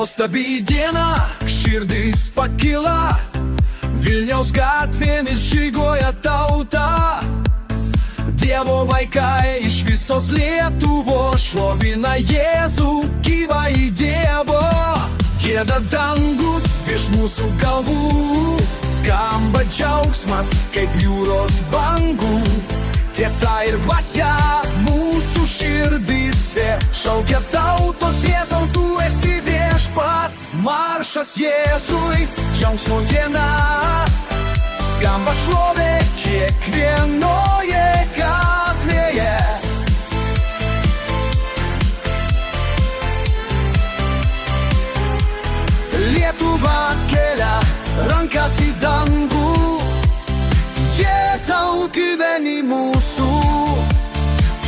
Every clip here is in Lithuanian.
Nuostabi diena, širdis pakyla, Vilniaus gatvėmis žygiuoja tauta. Dievo vaikai iš visos Lietuvos šlovina Jėzų, gyvąjį Dievą. Gieda dangus virš mūsų galvų, skamba džiaugsmas kaip jūros bangų. Tiesa ir dvasia mūsų širdise šaukia tautos, Jėzau, tu esi viešpats. Maršas Jėzui, džiaugsmo diena, skamba šlovė kiekvienoje gatvėje. Lietuva kelia rankas į dangų, Jėzau, gyveni mūsų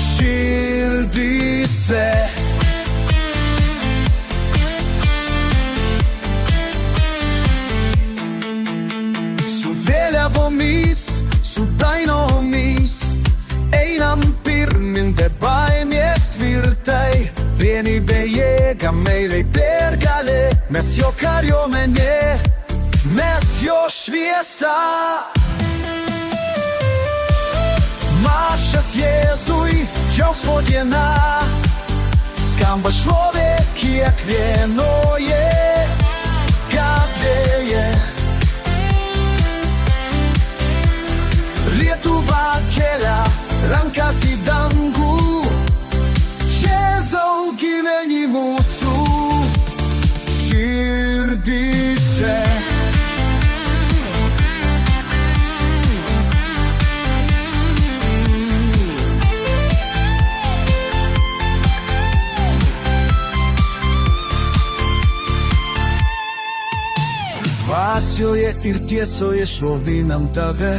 širdise. Su vėliavomis, su dainomis einam pirmin be baimės tvirtai. Vienybė jėga, meilė pergalė, mes jo kariuomenė, mes jo šviesa. Maršas Jėzui, džiaugsmo diena, skamba šlovė kiekvienoje gatvėje. Lietuva kelia rankas į dangų, Jėzau, gyveni mūsų širdise. Dvasioje ir tiesoje šlovinam tave,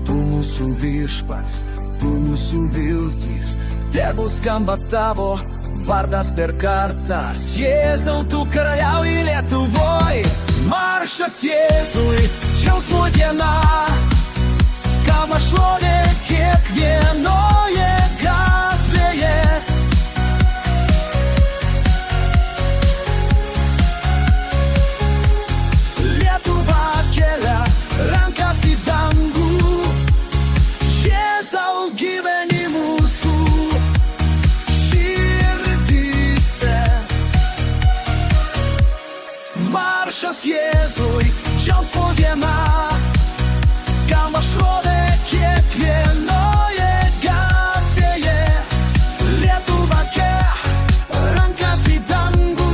tu mūsų viešpats, tu mūsų viltis. Tegul skamba tavo vardas per kartas, Jėzau, tu karaliauji Lietuvoj. Maršas Jėzui, džiaugsmo diena, skamba šlovė kiekvienoje gatvėje. Lietuva kelia rankas į dangų, Jėzau, gyveni mūsų širdise. Maršas Jėzui, džiaugsmo diena, skamba šlovė kiekvienoje gatvėje. Lietuva kelia rankas į dangų,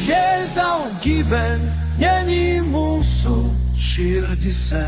Jėzau, gyveni mūsų širdise.